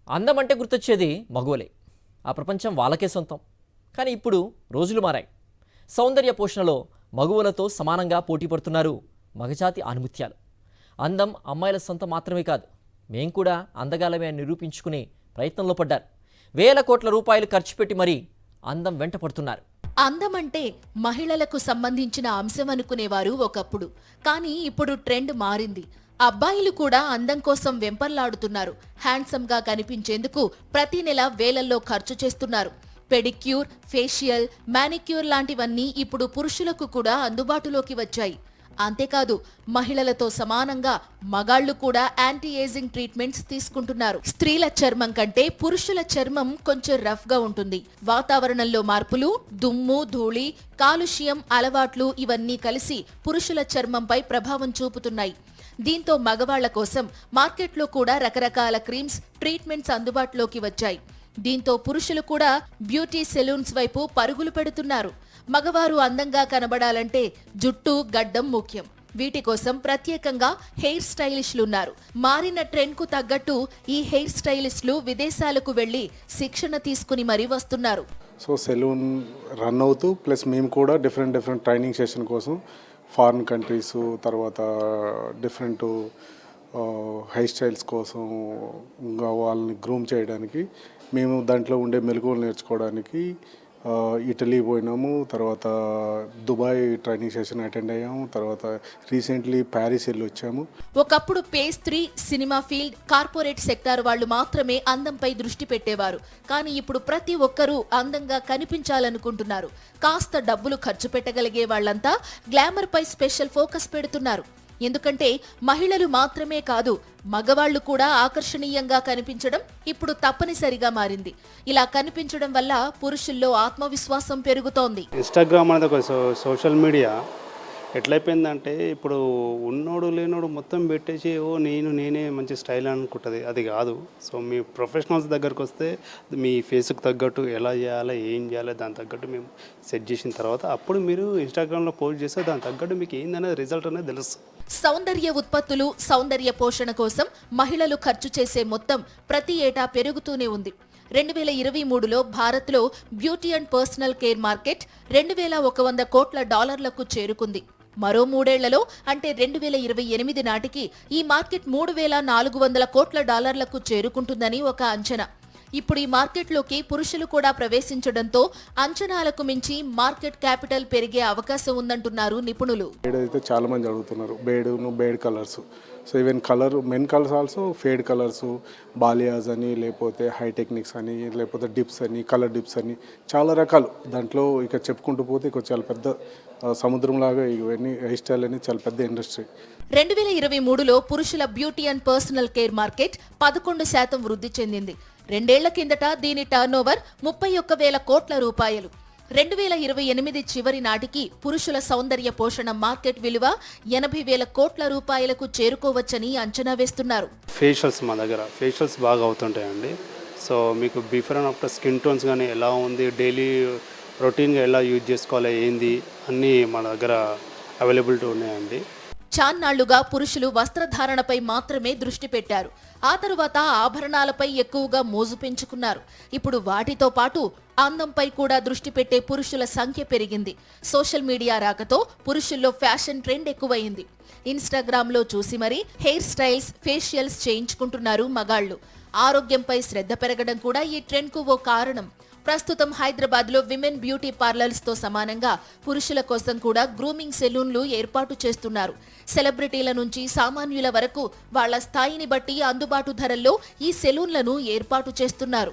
అందం అంటే గుర్తొచ్చేది మగవలే. ఆ ప్రపంచం వాళ్ళకే సొంతం. కానీ ఇప్పుడు రోజులు మారాయి. సౌందర్య పోషణలో మగవులతో సమానంగా పోటీ పడుతున్నారు మగజాతి ఆనుముత్యాలు. అందం అమ్మాయిల సొంతం మాత్రమే కాదు, మేం కూడా అందగాలమే అని నిరూపించుకునే ప్రయత్నంలో పడ్డారు. వేల కోట్ల రూపాయలు ఖర్చు పెట్టి మరీ అందం వెంట పడుతున్నారు. అందం అంటే మహిళలకు సంబంధించిన అంశం అనుకునేవారు ఒకప్పుడు. కానీ ఇప్పుడు ట్రెండ్ మారింది. అబ్బాయిలు కూడా అందం కోసం వెంపర్లాడుతున్నారు. హ్యాండ్సమ్ గా కనిపించేందుకు ప్రతి నెల వేలల్లో ఖర్చు చేస్తున్నారు. పెడిక్యూర్, ఫేషియల్, మానిక్యూర్ లాంటివన్నీ ఇప్పుడు పురుషులకు కూడా అందుబాటులోకి వచ్చాయి. అంతేకాదు, మహిళలతో సమానంగా మగాళ్లు కూడా యాంటీ ఏజింగ్ ట్రీట్మెంట్స్ తీసుకుంటున్నారు. స్త్రీల చర్మం కంటే పురుషుల చర్మం కొంచెం రఫ్ గా ఉంటుంది. వాతావరణంలో మార్పులు, దుమ్ము, ధూళి, కాలుష్యం, అలవాట్లు ఇవన్నీ కలిసి పురుషుల చర్మంపై ప్రభావం చూపుతున్నాయి. దీంతో మగవాళ్ల కోసం మార్కెట్లో కూడా రకరకాల క్రీమ్స్, ట్రీట్మెంట్స్ అందుబాటులోకి వచ్చాయి. దీంతో పురుషులు కూడా బ్యూటీ సెలూన్స్ వైపు పరుగులు పెడుతున్నారు. మగవారు అందంగా కనబడాలంటే జుట్టు, గడ్డం ముఖ్యం. వీటి కోసం ప్రత్యేకంగా హెయిర్ స్టైలిస్టులున్నారు. మారిన ట్రెండ్ కు తగ్గట్టు ఈ హెయిర్ స్టైలిస్టులు విదేశాలకు వెళ్లి శిక్షణ తీసుకుని మరీ వస్తున్నారు. సో సెలూన్ రన్ అవుతూ ప్లస్ మేము కూడా డిఫరెంట్ ట్రైనింగ్ సెషన్ కోసం ఫారిన్ కంట్రీస్, తర్వాత డిఫరెంట్ హెయిర్ స్టైల్స్ కోసం ఇంకా వాళ్ళని గ్రూమ్ చేయడానికి మేము దాంట్లో ఉండే మెలకువలు నేర్చుకోవడానికి ఇటలీ పోయినాము. తర్వాత దుబాయ్ ట్రైనింగ్ సెషన్ అటెండ్ అయ్యాము. తర్వాత రీసెంట్లీ ప్యారిస్ వెళ్ళి వచ్చాము. ఒకప్పుడు pastry, cinema field, corporate sector వాళ్ళు మాత్రమే అందంపై దృష్టి పెట్టేవారు. కానీ ఇప్పుడు ప్రతి ఒక్కరూ అందంగా కనిపించాలనుకుంటున్నారు. కాస్త డబ్బులు ఖర్చు పెట్టగలిగే వాళ్లంతా గ్లామర్ పై స్పెషల్ ఫోకస్ పెడుతున్నారు. ఎందుకంటే మహిళలు మాత్రమే కాదు, మగవాళ్లు కూడా ఆకర్షణీయంగా కనిపించడం ఇప్పుడు తప్పనిసరిగా మారింది. ఇలా కనిపించడం వల్ల పురుషుల్లో ఆత్మవిశ్వాసం పెరుగుతోంది. ఇన్స్టాగ్రామ్ అనేది ఒక సోషల్ మీడియా ఎట్లయిపోయిందంటే ఇప్పుడు ఉన్నోడు లేనోడు మొత్తం పెట్టేసి నేనే మంచి స్టైల్ అనుకుంటుంది. అది కాదు. సో మీ ప్రొఫెషనల్స్ దగ్గరకు వస్తే మీ ఫేస్కి తగ్గట్టు ఎలా చేయాలి, ఏం చేయాలి, దాని తగ్గట్టు మేము సెట్ చేసిన తర్వాత అప్పుడు మీరు ఇన్స్టాగ్రామ్లో పోస్ట్ చేస్తే దాని తగ్గట్టు మీకు ఏందనేది రిజల్ట్ అనేది తెలుస్తుంది. సౌందర్య ఉత్పత్తులు, సౌందర్య పోషణ కోసం మహిళలు ఖర్చు చేసే మొత్తం ప్రతి ఏటా పెరుగుతూనే ఉంది. 2023లో భారత్లో beauty and personal care market $2,100 కోట్ల చేరుకుంది. మరో 3 ఏళ్లలో అంటే 2028 నాటికి ఈ మార్కెట్ $3,400 కోట్ల చేరుకుంటుందని ఒక అంచనా. ఇప్పుడు ఈ మార్కెట్లోకి పురుషులు కూడా ప్రవేశించడంతో అంచనాలకు మించి మార్కెట్ క్యాపిటల్ పెరిగే అవకాశం ఉందంటున్నారు నిపుణులు. బేడ్ అయితే చాలా మంది అడుగుతున్నారు. బేడ్ colours, so even men colours also fade colours, బాలియాస్ అని, లేకపోతే హై టెక్నిక్స్ అని, లేకపోతే డిప్స్ అని, కలర్ డిప్స్ అని చాలా రకాలు. దాంట్లో ఇక చెప్పుకుంటూ పోతే ఇక చాలా పెద్ద సముద్రంలాగా ఇవన్నీ హెయిర్ స్టైల్ అనేది చాలా పెద్ద ఇండస్ట్రీ. 2023లో పురుషుల beauty and personal care market 11% వృద్ధి చెందింది. 2 ఏళ్ల కిందట దీని టర్నోవర్ 31,000 కోట్ల రూపాయలు. 2028 చివరి నాటికి పురుషుల సౌందర్య పోషణ మార్కెట్ విలువ 80,000 కోట్ల రూపాయలకు చేరుకోవచ్చని అంచనా వేస్తున్నారు. ఫేషియల్స్ మా దగ్గర ఫేషియల్స్ బాగా అవుతుంటాయండి. సో మీకు before and after skin tones కానీ ఎలా ఉంది, డైలీ రొటీన్గా ఎలా యూజ్ చేసుకోవాలి, ఏంది అన్నీ మన దగ్గర అవైలబిలిటీ ఉన్నాయండి. చాన్నాళ్లుగా పురుషులు వస్త్రధారణపై మాత్రమే దృష్టి పెట్టారు. ఆ తరువాత ఆభరణాలపై ఎక్కువగా మోజు పెంచుకున్నారు. ఇప్పుడు వాటితో పాటు అందంపై కూడా దృష్టి పెట్టే పురుషుల సంఖ్య పెరిగింది. సోషల్ మీడియా రాకతో పురుషుల్లో ఫ్యాషన్ ట్రెండ్ ఎక్కువయింది. ఇన్స్టాగ్రామ్లో చూసి మరీ హెయిర్ స్టైల్స్, ఫేషియల్స్ చేయించుకుంటున్నారు మగాళ్లు. ఆరోగ్యంపై శ్రద్ధ పెరగడం కూడా ఈ ట్రెండ్కు ఓ కారణం. ప్రస్తుతం హైదరాబాద్లో విమెన్ బ్యూటీ పార్లర్స్తో సమానంగా పురుషుల కోసం కూడా గ్రూమింగ్ సెలూన్లు ఏర్పాటు చేస్తున్నారు. సెలబ్రిటీల నుంచి సామాన్యుల వరకు వాళ్ల స్థాయిని బట్టి అందుబాటు ధరల్లో ఈ సెలూన్లను ఏర్పాటు చేస్తున్నారు.